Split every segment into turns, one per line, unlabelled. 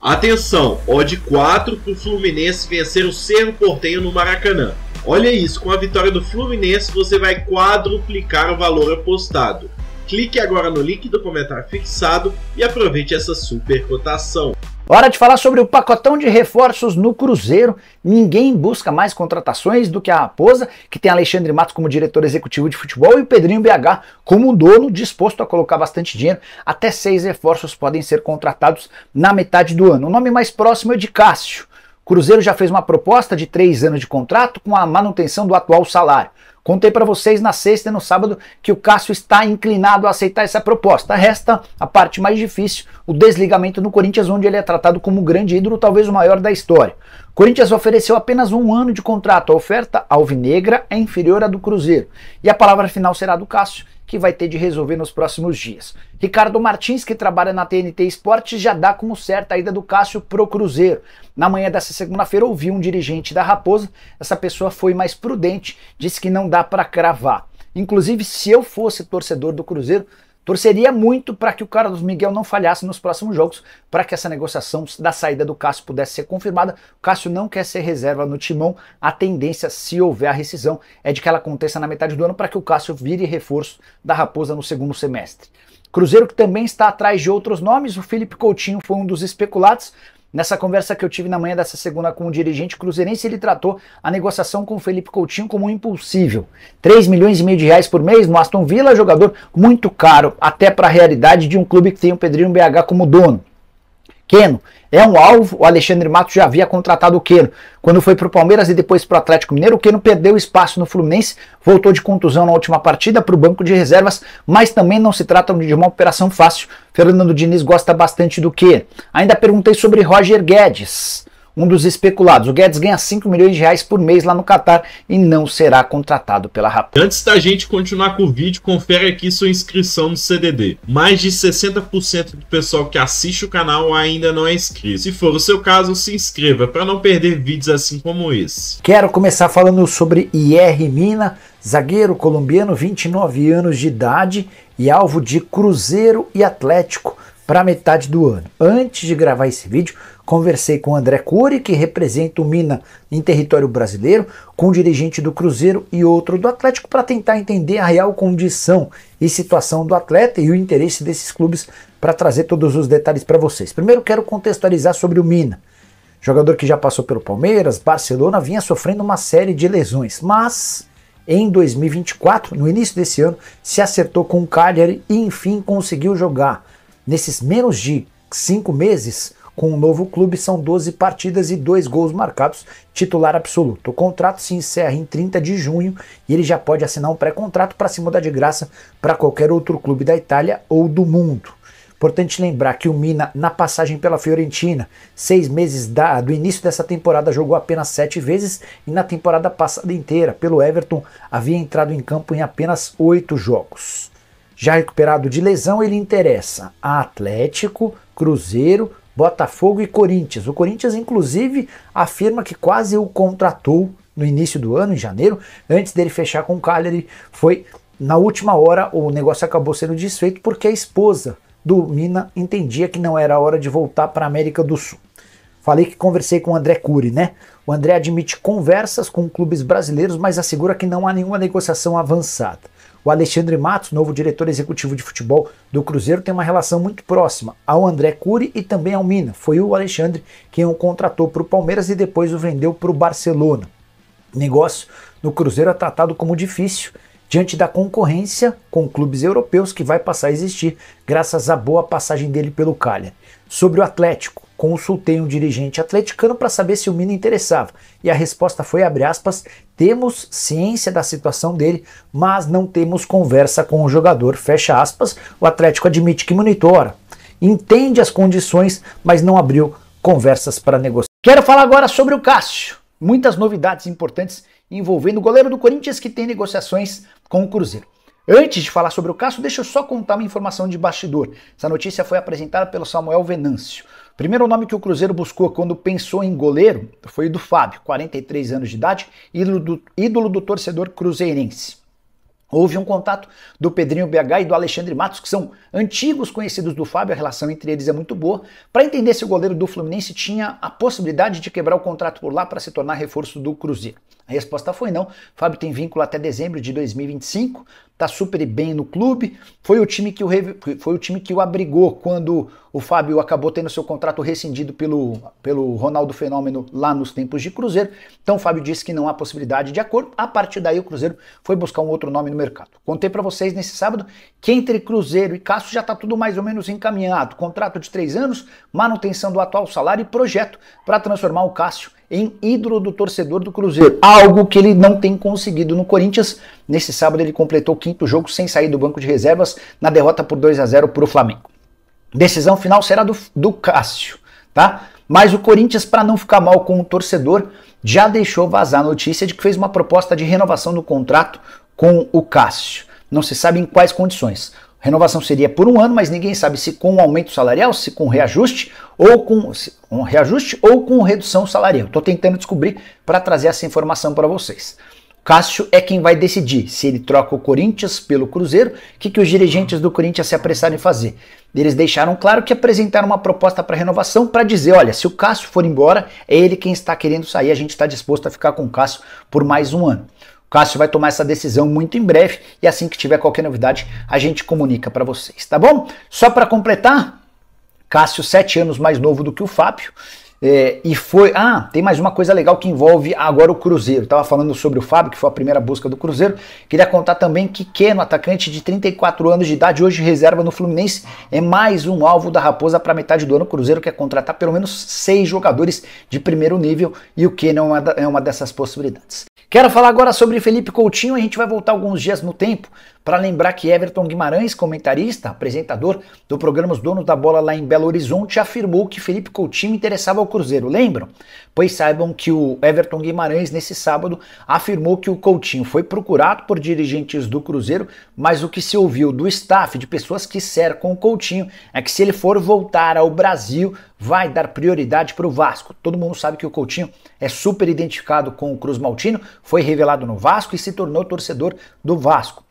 Atenção, odd 4 para o Fluminense vencer o Cerro Porteño no Maracanã. Olha isso, com a vitória do Fluminense você vai quadruplicar o valor apostado. Clique agora no link do comentário fixado e aproveite essa super cotação.
Hora de falar sobre o pacotão de reforços no Cruzeiro. Ninguém busca mais contratações do que a Raposa, que tem Alexandre Matos como diretor executivo de futebol e o Pedrinho BH como dono, disposto a colocar bastante dinheiro. Até 6 reforços podem ser contratados na metade do ano. O nome mais próximo é de Cássio. O Cruzeiro já fez uma proposta de 3 anos de contrato com a manutenção do atual salário. Contei para vocês na sexta e no sábado que o Cássio está inclinado a aceitar essa proposta. Resta a parte mais difícil, o desligamento no Corinthians, onde ele é tratado como um grande ídolo, talvez o maior da história. O Corinthians ofereceu apenas 1 ano de contrato. A oferta alvinegra é inferior à do Cruzeiro. E a palavra final será do Cássio, que vai ter de resolver nos próximos dias. Ricardo Martins, que trabalha na TNT Esportes, já dá como certa a ida do Cássio pro Cruzeiro. Na manhã dessa segunda-feira ouvi um dirigente da Raposa, essa pessoa foi mais prudente, disse que não dá para cravar. Inclusive, se eu fosse torcedor do Cruzeiro, torceria muito para que o Carlos Miguel não falhasse nos próximos jogos, para que essa negociação da saída do Cássio pudesse ser confirmada. O Cássio não quer ser reserva no timão, a tendência, se houver a rescisão, é de que ela aconteça na metade do ano para que o Cássio vire reforço da Raposa no segundo semestre. Cruzeiro que também está atrás de outros nomes, o Felipe Coutinho foi um dos especulados. Nessa conversa que eu tive na manhã dessa segunda com o dirigente cruzeirense, ele tratou a negociação com o Felipe Coutinho como impossível. 3,5 milhões de reais por mês no Aston Villa, jogador muito caro, até para a realidade de um clube que tem o Pedrinho BH como dono. Keno é um alvo, o Alexandre Matos já havia contratado o Keno. Quando foi para o Palmeiras e depois para o Atlético Mineiro, o Keno perdeu espaço no Fluminense, voltou de contusão na última partida para o banco de reservas, mas também não se trata de uma operação fácil. Fernando Diniz gosta bastante do Keno. Ainda perguntei sobre Roger Guedes, um dos especulados. O Guedes ganha 5 milhões de reais por mês lá no Catar e não será contratado pela Raposa.
Antes da gente continuar com o vídeo, confere aqui sua inscrição no CDD. Mais de 60% do pessoal que assiste o canal ainda não é inscrito. Se for o seu caso, se inscreva para não perder vídeos assim como esse.
Quero começar falando sobre IR Mina, zagueiro colombiano, 29 anos de idade e alvo de Cruzeiro e Atlético para metade do ano. Antes de gravar esse vídeo, conversei com o André Cury, que representa o Mina em território brasileiro, com o dirigente do Cruzeiro e outro do Atlético, para tentar entender a real condição e situação do atleta e o interesse desses clubes, para trazer todos os detalhes para vocês. Primeiro quero contextualizar sobre o Mina. Jogador que já passou pelo Palmeiras, Barcelona, vinha sofrendo uma série de lesões, mas em 2024, no início desse ano, se acertou com o Cagliari e enfim conseguiu jogar. Nesses menos de 5 meses, com o novo clube, são 12 partidas e 2 gols marcados, titular absoluto. O contrato se encerra em 30 de junho e ele já pode assinar um pré-contrato para se mudar de graça para qualquer outro clube da Itália ou do mundo. Importante lembrar que o Mina, na passagem pela Fiorentina, 6 meses do início dessa temporada, jogou apenas 7 vezes e na temporada passada inteira, pelo Everton, havia entrado em campo em apenas 8 jogos. Já recuperado de lesão, ele interessa a Atlético, Cruzeiro, Botafogo e Corinthians. O Corinthians, inclusive, afirma que quase o contratou no início do ano, em janeiro, antes dele fechar com o Cagliari. Foi na última hora, o negócio acabou sendo desfeito porque a esposa do Mina entendia que não era hora de voltar para a América do Sul. Falei que conversei com o André Cury, né? O André admite conversas com clubes brasileiros, mas assegura que não há nenhuma negociação avançada. O Alexandre Matos, novo diretor executivo de futebol do Cruzeiro, tem uma relação muito próxima ao André Cury e também ao Mina. Foi o Alexandre quem o contratou para o Palmeiras e depois o vendeu para o Barcelona. O negócio no Cruzeiro é tratado como difícil, diante da concorrência com clubes europeus que vai passar a existir graças à boa passagem dele pelo Cagliari. Sobre o Atlético, consultei um dirigente atleticano para saber se o Mina interessava e a resposta foi, abre aspas, temos ciência da situação dele, mas não temos conversa com o jogador, fecha aspas. O Atlético admite que monitora, entende as condições, mas não abriu conversas para negociar. Quero falar agora sobre o Cássio. Muitas novidades importantes envolvendo o goleiro do Corinthians que tem negociações com o Cruzeiro. Antes de falar sobre o Cássio, deixa eu só contar uma informação de bastidor. Essa notícia foi apresentada pelo Samuel Venâncio. O primeiro nome que o Cruzeiro buscou quando pensou em goleiro foi o do Fábio, 43 anos de idade, ídolo do torcedor cruzeirense. Houve um contato do Pedrinho BH e do Alexandre Matos, que são antigos conhecidos do Fábio, a relação entre eles é muito boa, para entender se o goleiro do Fluminense tinha a possibilidade de quebrar o contrato por lá para se tornar reforço do Cruzeiro. A resposta foi não. O Fábio tem vínculo até dezembro de 2025, tá super bem no clube, foi o time que o abrigou quando o Fábio acabou tendo seu contrato rescindido pelo Ronaldo Fenômeno lá nos tempos de Cruzeiro. Então o Fábio disse que não há possibilidade de acordo. A partir daí o Cruzeiro foi buscar um outro nome no mercado. Contei para vocês nesse sábado que entre Cruzeiro e Cássio já está tudo mais ou menos encaminhado. Contrato de 3 anos, manutenção do atual salário e projeto para transformar o Cássio em ídolo do torcedor do Cruzeiro, algo que ele não tem conseguido no Corinthians. Nesse sábado ele completou o 5º jogo sem sair do banco de reservas na derrota por 2-0 para o Flamengo. Decisão final será do Cássio, tá? Mas o Corinthians, para não ficar mal com o torcedor, já deixou vazar a notícia de que fez uma proposta de renovação do contrato com o Cássio. Não se sabe em quais condições. Renovação seria por 1 ano, mas ninguém sabe se com um aumento salarial, se com reajuste ou com redução salarial. Estou tentando descobrir para trazer essa informação para vocês. Cássio é quem vai decidir se ele troca o Corinthians pelo Cruzeiro. O que os dirigentes do Corinthians se apressaram em fazer? Eles deixaram claro que apresentaram uma proposta para renovação para dizer, olha, se o Cássio for embora, é ele quem está querendo sair, a gente está disposto a ficar com o Cássio por mais 1 ano. O Cássio vai tomar essa decisão muito em breve e assim que tiver qualquer novidade, a gente comunica para vocês, tá bom? Só para completar, Cássio 7 anos mais novo do que o Fábio. Tem mais uma coisa legal que envolve agora o Cruzeiro. Estava falando sobre o Fábio, que foi a primeira busca do Cruzeiro. Queria contar também que Keno, atacante de 34 anos de idade, hoje reserva no Fluminense, é mais um alvo da Raposa para metade do ano. O Cruzeiro quer contratar pelo menos 6 jogadores de primeiro nível e o Keno é uma dessas possibilidades. Quero falar agora sobre Felipe Coutinho. A gente vai voltar alguns dias no tempo para lembrar que Everton Guimarães, comentarista, apresentador do programa Os Donos da Bola lá em Belo Horizonte, afirmou que Felipe Coutinho interessava ao Cruzeiro. Lembram? Pois saibam que o Everton Guimarães, nesse sábado, afirmou que o Coutinho foi procurado por dirigentes do Cruzeiro, mas o que se ouviu do staff, de pessoas que cercam o Coutinho, é que se ele for voltar ao Brasil, vai dar prioridade para o Vasco. Todo mundo sabe que o Coutinho é super identificado com o Cruz Maltino, foi revelado no Vasco e se tornou torcedor do Vasco.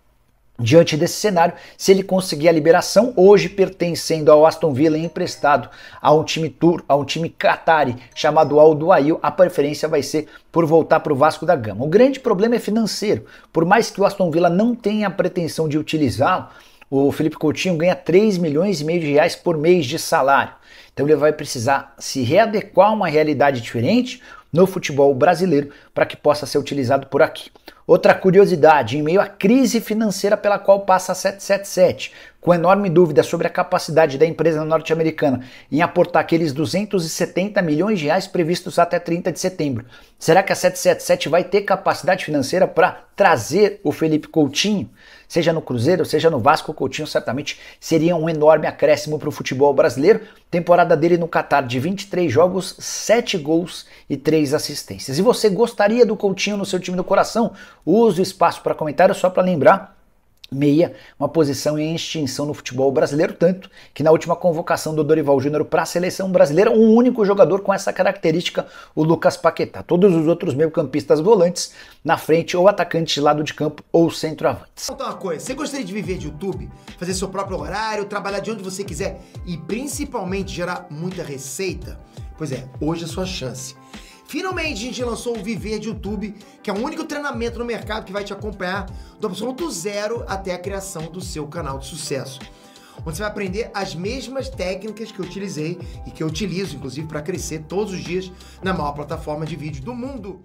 Diante desse cenário, se ele conseguir a liberação, hoje pertencendo ao Aston Villa e emprestado a um time qatari chamado Al Duhail, a preferência vai ser por voltar para o Vasco da Gama. O grande problema é financeiro. Por mais que o Aston Villa não tenha a pretensão de utilizá-lo, o Felipe Coutinho ganha 3,5 milhões de reais por mês de salário. Então ele vai precisar se readequar a uma realidade diferente no futebol brasileiro para que possa ser utilizado por aqui. Outra curiosidade, em meio à crise financeira pela qual passa a 777, com enorme dúvida sobre a capacidade da empresa norte-americana em aportar aqueles 270 milhões de reais previstos até 30 de setembro. Será que a 777 vai ter capacidade financeira para trazer o Felipe Coutinho? Seja no Cruzeiro, seja no Vasco, o Coutinho certamente seria um enorme acréscimo para o futebol brasileiro. Temporada dele no Qatar de 23 jogos, 7 gols e 3 assistências. E você gostaria do Coutinho no seu time do coração? Use o espaço para comentário só para lembrar. Meia, uma posição em extinção no futebol brasileiro, tanto que na última convocação do Dorival Júnior para a seleção brasileira, um único jogador com essa característica, o Lucas Paquetá. Todos os outros meio-campistas volantes na frente, ou atacantes de lado de campo, ou centroavantes.
Vou contar uma coisa, você gostaria de viver de YouTube, fazer seu próprio horário, trabalhar de onde você quiser e principalmente gerar muita receita? Pois é, hoje é a sua chance. Finalmente a gente lançou o Viver de YouTube, que é o único treinamento no mercado que vai te acompanhar do absoluto zero até a criação do seu canal de sucesso. Onde você vai aprender as mesmas técnicas que eu utilizei e que eu utilizo, inclusive, para crescer todos os dias na maior plataforma de vídeo do mundo.